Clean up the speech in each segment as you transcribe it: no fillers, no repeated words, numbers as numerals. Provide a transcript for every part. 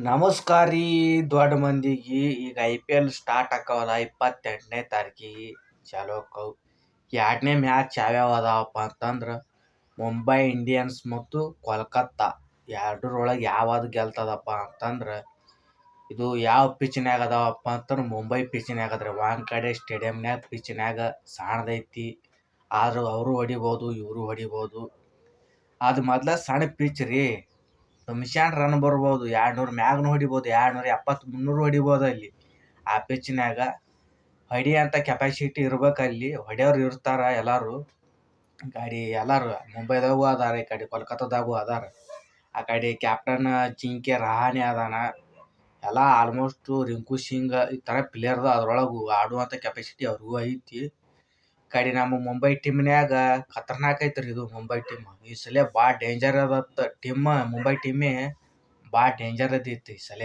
ನಮಸ್ಕಾರ ರೀ ದೊಡ್ಡ ಮಂದಿಗೆ. ಈಗ IPL ಸ್ಟಾರ್ಟ್ ಆಕ್ಕವಲ್ಲ 28ನೇ ತಾರೀಕಿಗೆ ಚಾಲು ಆಕ್ಕವು. ಎರಡನೇ ಮ್ಯಾಚ್ ಯಾವ್ಯಾವ ಅದಾವಪ್ಪ ಅಂತಂದ್ರೆ ಮುಂಬೈ ಇಂಡಿಯನ್ಸ್ ಮತ್ತು ಕೋಲ್ಕತ್ತಾ ಎರಡರೊಳಗೆ ಯಾವ್ದು ಗೆಲ್ತದಪ್ಪ ಅಂತಂದ್ರೆ ಇದು ಯಾವ ಪಿಚ್ನ್ಯಾಗ ಅದಾವಪ್ಪ ಅಂತಂದ್ರೆ ಮುಂಬೈ ಪಿಚ್ನ್ಯಾಗ ಅದ್ರಿ. ವಾಂಖೇಡೆ ಸ್ಟೇಡಿಯಂನ್ಯಾಗ ಪಿಚ್ನ್ಯಾಗ ಸಣ್ಣದೈತಿ, ಆದ್ರೂ ಅವರು ಹೊಡಿಬೋದು ಇವರು ಹೊಡಿಬೋದು. ಅದು ಮೊದ್ಲ ಸಣ್ಣ ಪಿಚ್ ರೀ, ನಿಮಿಷಾನ್ ರನ್ ಬರ್ಬೋದು, 200 ಮ್ಯಾಗ್ನು ಹೊಡಿಬೋದು, 270 300 ಹೊಡಿಬೋದು. ಅಲ್ಲಿ ಆ ಪಿಚ್ನ್ಯಾಗ ಹೊಡಿಯಂಥ ಕೆಪಾಸಿಟಿ ಇರ್ಬೇಕಲ್ಲಿ. ಹೊಡೆಯೋರು ಇರ್ತಾರ ಎಲ್ಲರೂ, ಗಾಡಿ ಎಲ್ಲರೂ ಮುಂಬೈದಾಗೂ ಅದಾರ, ಈ ಕಡೆ ಕೋಲ್ಕತ್ತಾದಾಗೂ ಅದಾರ. ಆ ಕಡೆ ಕ್ಯಾಪ್ಟನ್ ಜಿಂಕೆ ರಹಾನೆ ಅದಾನ. ಎಲ್ಲ ಆಲ್ಮೋಸ್ಟ್ ರಿಂಕು ಸಿಂಗ್ ಈ ಥರ ಪ್ಲೇಯರ್ದು ಅದ್ರೊಳಗೆ ಆಡುವಂಥ ಕೆಪಾಸಿಟಿ ಅವ್ರಿಗೂ ಐತಿ. ಕಡೆ ನಮ್ಮ ಮುಂಬೈ ಟೀಮ್ನ್ಯಾಗ ಖತರ್ನಾಕ್ ಐತ್ರಿ ಇದು ಮುಂಬೈ ಟೀಮ್. ಈ ಸಲ ಭಾಳ ಡೇಂಜರ್ ಅದತ್ತ ಟೀಮ್. ಮುಂಬೈ ಟೀಮೇ ಭಾಳ ಡೇಂಜರ್ ಅದೈತಿ ಈ ಸಲ,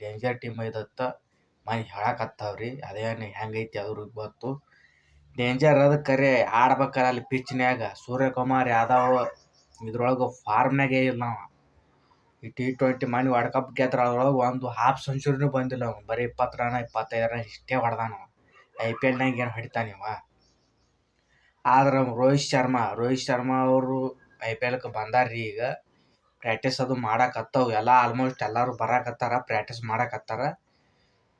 ಡೇಂಜರ್ ಟೀಮ್ ಐದತ್ತ ಮನೆ ಹೇಳಕತ್ತಾವ್ರಿ. ಅದೇನು ಹೆಂಗೈತಿ ಅವ್ರಿಗೆ ಗೊತ್ತು. ಡೇಂಜರ್ ಅದ ಕರೆ ಆಡ್ಬೇಕಾರ ಅಲ್ಲಿ ಪಿಚ್ನ್ಯಾಗ. ಸೂರ್ಯಕುಮಾರ್ ಯಾದವ್ ಇದ್ರೊಳಗೆ ಫಾರ್ಮ್ನಾಗೇ ಇಲ್ಲ ನಾವು. ಈ T20 ಮನೆ ವರ್ಲ್ಡ್ ಕಪ್ ಗೆದ್ರ ಅದ್ರೊಳಗೆ ಒಂದು ಹಾಫ್ ಸೆಂಚುರಿನೂ ಬಂದಿಲ್ಲ ಅವ್ನು. ಬರೀ 20 ರನ್ 25 ರನ್ ಇಷ್ಟೇ ಹೊಡೆದಾನ. IPLನಾಗ ಏನು ಹೊಡಿತಾನಿವ. ಆದ್ರೆ ರೋಹಿತ್ ಶರ್ಮಾ ಅವರು IPLಕ್ಕೆ ಬಂದಾರ್ರಿ. ಈಗ ಪ್ರಾಕ್ಟೀಸ್ ಅದು ಮಾಡಕತ್ತವು. ಎಲ್ಲ ಆಲ್ಮೋಸ್ಟ್ ಎಲ್ಲರೂ ಬರಾಕತ್ತಾರ, ಪ್ರಾಕ್ಟೀಸ್ ಮಾಡಕತ್ತಾರ.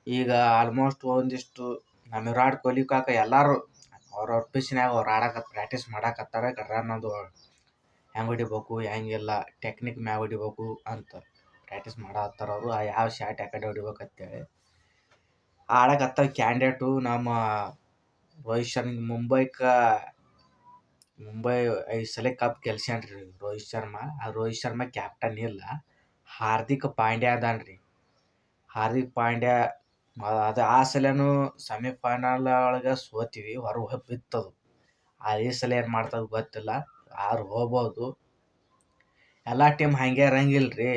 ಈಗ ಆಲ್ಮೋಸ್ಟ್ ಒಂದಿಷ್ಟು ನಮ್ಮ ವಿರಾಟ್ ಕೊಹ್ಲಿ ಕಾಕ ಎಲ್ಲರೂ ಅವ್ರವ್ರ ಪಿಚ್ನ್ಯಾಗ ಅವ್ರು ಪ್ರಾಕ್ಟೀಸ್ ಮಾಡಕತ್ತಾರ. ರನ್ ಅದು ಹೆಂಗೆ ಹೊಡಿಬೇಕು, ಹೆಂಗೆಲ್ಲ ಟೆಕ್ನಿಕ್ ಮ್ಯಾಗ ಹೊಡಿಬೇಕು ಅಂತ ಪ್ರಾಕ್ಟೀಸ್ ಮಾಡತ್ತಾರ ಅವರು. ಯಾವ ಶಾಟ್ ಯಾಕಡೆ ಹೊಡಿಬೇಕಂತೇಳಿ ಆಡಕತ್ತಾವ ಕ್ಯಾಂಡಿಡೇಟು. ನಮ್ಮ ರೋಹಿತ್ ಶರ್ಮಾ ಮುಂಬೈ 5 ಸಲ ಕಪ್ ಗೆಲ್ಸ್ಯಾನ್ರಿ ರೋಹಿತ್ ಶರ್ಮಾ. ಆ ರೋಹಿತ್ ಶರ್ಮಾ ಕ್ಯಾಪ್ಟನ್ ಇಲ್ಲ, ಹಾರ್ದಿಕ್ ಪಾಂಡ್ಯ ಅದಾನ್ರಿ. ಹಾರ್ದಿಕ್ ಪಾಂಡ್ಯ ಅದು ಆ ಸಲನೂ ಸೆಮಿಫೈನಲ್ ಒಳಗೆ ಸೋತೀವಿ, ಹೊರಗೆ ಬಿತ್ತದು. ಈ ಸಲ ಏನು ಮಾಡ್ತದೆ ಗೊತ್ತಿಲ್ಲ, ಆದ್ರೆ ಹೋಗ್ಬೋದು. ಎಲ್ಲ ಟೀಮ್ ಹಂಗೆ ಇರಂಗಿಲ್ರಿ.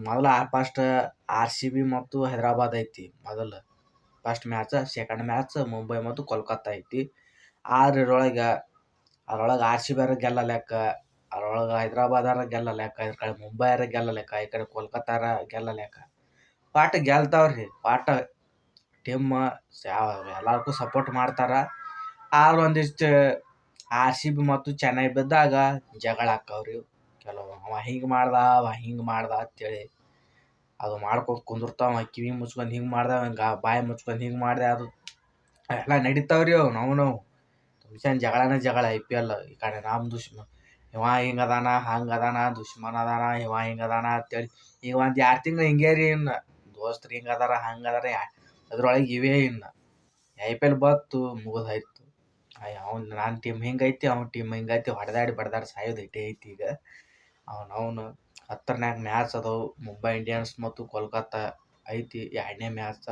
ಮೊದಲ ಫಸ್ಟ್ RCB ಮತ್ತು ಹೈದರಾಬಾದ್ ಐತಿ. ಮೊದಲು first match, second match Mumbai ಮತ್ತು ಕೋಲ್ಕತ್ತಾ ಐತಿ. ಆದ್ರೆ ಅದ್ರೊಳಗೆ RCB ಗೆಲ್ಲಲೆಕ್ಕ, ಅದ್ರೊಳಗೆ ಹೈದರಾಬಾದಾರ ಗೆಲ್ಲಲೆಕ್ಕ, ಈ ಕಡೆ ಮುಂಬೈಯಾರ ಗೆಲ್ಲಲೆಕ್ಕ, ಈ ಕಡೆ ಕೋಲ್ಕತ್ತಾರ ಗೆಲ್ಲಲೆಕ್ಕ. ಪಾಟ್ ಗೆಲ್ತಾವ್ರಿ. ಟೀಮ್ ಎಲ್ಲರಿಗೂ ಸಪೋರ್ಟ್ ಮಾಡ್ತಾರ. ಆದ್ರೆ ಒಂದಿಷ್ಟು RCB ಮತ್ತು ಚೆನ್ನೈ ಬಿದ್ದಾಗ ಜಗಳ ಆಕ್ಕವ್ರಿ. ಕೆಲವು ಅವ ಹಿಂಗೆ ಮಾಡ್ದ ಅಂತೇಳಿ ಅದು ಮಾಡ್ಕೊಂಡು ಕುಂದಿರ್ತಾವ. ಕಿವಿ ಮುಚ್ಕೊಂಡು ಹಿಂಗೆ ಮಾಡ್ದ, ಬಾಯಿ ಮುಚ್ಕೊಂಡು ಹಿಂಗೆ ಮಾಡ್ದೆ, ಅದು ಎಲ್ಲ ನಡೀತಾವ್ರಿ. ನಾವು ಜಗಳ IPL. ಈ ಕಡೆ ನಮ್ಮ ಇವ ಹಿಂಗೆ ಅದಾನ, ಹಂಗೆ ಅದಾನ, ದುಶ್ಮನ್ ಅದಾನ, ಇವ ಹಿಂಗೆ ಅದಾನ ಅಂತೇಳಿ ಈಗ ಒಂದು 2 ತಿಂಗಳು ಹಿಂಗೆ ರೀ. ಇನ್ನು ದೋಸ್ತರು ಹಿಂಗೆ ಅದಾರ ಹಂಗೆ ಅದಾರ, ಅದ್ರೊಳಗೆ ಇವೇ ಇನ್ನು IPL ಬತ್ತು ಮುಗಿದಾಯ್ತು. ನನ್ನ ಟೀಮ್ ಹಿಂಗೈತಿ, ಅವ್ನ ಟೀಮ್ ಹಿಂಗೈತಿ, ಹೊಡೆದಾಡಿ ಬಡ್ದಾಡಿ ಸಾಯೋದು ಇಟ್ಟೇ ಐತಿ. ಈಗ ಅವನು ಖತರ್ನಾಕ್ ಮ್ಯಾಚ್ ಅದಾವು. ಮುಂಬೈ ಇಂಡಿಯನ್ಸ್ ಮತ್ತು ಕೋಲ್ಕತ್ತಾ ಐತಿ 2ನೇ ಮ್ಯಾಚ್.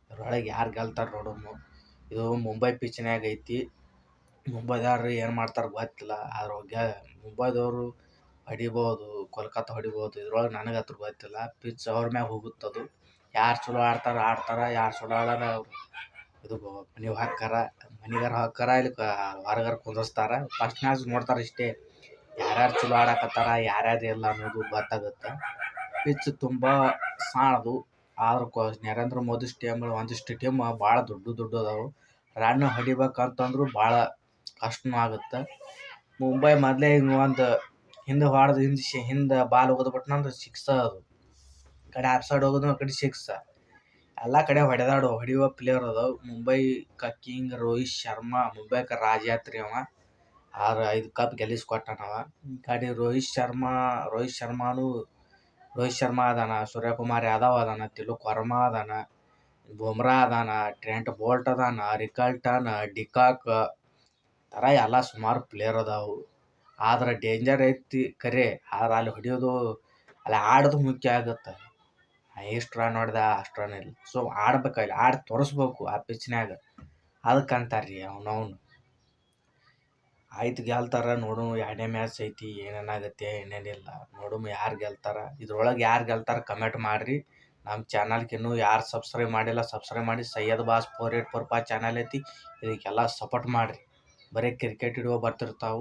ಅದ್ರೊಳಗೆ ಯಾರು ಗೆಲ್ತಾರೆ ನೋಡೋಣ. ಇದು ಮುಂಬೈ ಪಿಚ್ನ್ಯಾಗ ಐತಿ. ಮುಂಬೈದವ್ರು ಏನು ಮಾಡ್ತಾರೆ ಗೊತ್ತಿಲ್ಲ. ಮುಂಬೈದವರು ಹೊಡಿಬೋದು, ಕೋಲ್ಕತ್ತಾ ಹೊಡಿಬೋದು. ಇದ್ರೊಳಗೆ ನನಗೆ ಹತ್ರ ಗೊತ್ತಿಲ್ಲ. ಪಿಚ್ ಅವ್ರ ಮ್ಯಾಗ ಹೋಗುತ್ತದು. ಯಾರು ಚಲೋ ಆಡ್ತಾರ, ಯಾರು ಚಲೋ ಆಡೋಲ್ಲ ಇದು ಮನೆಗೆ ಹಾಕ್ಕಾರ ಇಲ್ಲಿ ಹೊರಗಾರ ಕುಂದಿಸ್ತಾರ. ಫಸ್ಟ್ ಮ್ಯಾಚ್ ನೋಡ್ತಾರೆ ಇಷ್ಟೇ, ಯಾರ್ಯಾರು ಚಲೋ ಆಡಕತ್ತಾರ ಯಾರ್ಯಾರು ಇಲ್ಲ ಅನ್ನೋದು ಗೊತ್ತಾಗುತ್ತೆ. ಪಿಚ್ ತುಂಬ ಸಣ್ಣದು. ಆದ್ರೆ ನರೇಂದ್ರ ಮೋದಿ ಸ್ಟೇಡಿಯಂಗಳು ಒಂದಿಷ್ಟು ಟೀಮ್ ಭಾಳ ದೊಡ್ಡ ಅದಾವು. ರನ್ ಹೊಡಿಬೇಕಂತಂದ್ರು ಭಾಳ ಕಷ್ಟನೂ ಆಗುತ್ತೆ. ಮುಂಬೈ ಮೊದಲೇ ಹಿಂಗೆ ಒಂದು ಹಿಂದೆ ಹೊಡೆದು ಹಿಂದೆ ಬಾಲ್ ಹೋಗೋದ್ಬಿಟ್ನಂದ್ರೆ ಸಿಕ್ಸ್. ಅದು ಈ ಕಡೆ ಆಫ್ ಸೈಡ್ ಹೋಗೋದು, ಆ ಕಡೆ ಸಿಕ್ಸ್. ಎಲ್ಲ ಕಡೆ ಹೊಡೆಯುವ ಪ್ಲೇಯರ್ ಅದಾವು. ಮುಂಬೈ ಕಿಂಗ್ ರೋಹಿತ್ ಶರ್ಮಾ, ಮುಂಬೈಕ ರಾಜಾತ್ರಿ ಅವ. 5 ಕಪ್ ಗೆಲ್ಲಿಸ್ಕೊಟ್ಟಾನವ. ಈ ಕಡೆ ರೋಹಿತ್ ಶರ್ಮಾ ಅದಾನ, ಸೂರ್ಯಕುಮಾರ್ ಯಾದವ್ ಅದಾನ, ತಿಲಕ್ ವರ್ಮಾ ಅದಾನ, ಬುಮ್ರಾ ಅದಾನ, ಟ್ರೆಂಟ್ ಬೋಲ್ಟ್ ಅದಾನ, ರಿಕಲ್ಟನ್, ಡಿಕಾಕ್ ಥರ ಎಲ್ಲ ಸುಮಾರು ಪ್ಲೇಯರ್ ಅದಾವು. ಆದ್ರೆ ಡೇಂಜರ್ ಐತಿ ಕರೆ. ಆದ್ರೆ ಅಲ್ಲಿ ಹೊಡಿಯೋದು, ಅಲ್ಲಿ ಆಡೋದು ಮುಖ್ಯ ಆಗುತ್ತೆ. ಎಷ್ಟು ರನ್ ಹೊಡೆದ ಅಷ್ಟು ರನ್ ಇಲ್ಲ. ಸೊ ಆಡ್ಬೇಕಲ್ಲಿ, ಆಡಿ ತೋರಿಸ್ಬೇಕು ಆ ಪಿಚ್ನ್ಯಾಗ. ಅದಕ್ಕಂತಾರ್ರಿ ಅವನು ಆಯ್ತು ಗೆಲ್ತಾರ ನೋಡೋಣ. 2ನೇ ಮ್ಯಾಚ್ ಐತಿ, ಏನೇನಾಗುತ್ತೆ ಏನೇನಿಲ್ಲ ನೋಡೋಣ. ಯಾರು ಗೆಲ್ತಾರ ಇದ್ರೊಳಗೆ, ಯಾರು ಗೆಲ್ತಾರ ಕಮೆಂಟ್ ಮಾಡಿರಿ. ನಮ್ಮ ಚಾನಲ್ಗೆ ಇನ್ನೂ ಯಾರು ಸಬ್ಸ್ಕ್ರೈಬ್ ಮಾಡಿಲ್ಲ ಸಬ್ಸ್ಕ್ರೈಬ್ ಮಾಡಿ. ಸೈಯದ್ ಬಾಸ್ 484 ಚಾನಲ್ ಐತಿ, ಇದಕ್ಕೆಲ್ಲ ಸಪೋರ್ಟ್ ಮಾಡಿರಿ. ಬರೀ ಕ್ರಿಕೆಟ್ ವಿಡಿಯೋ ಬರ್ತಿರ್ತಾವೆ.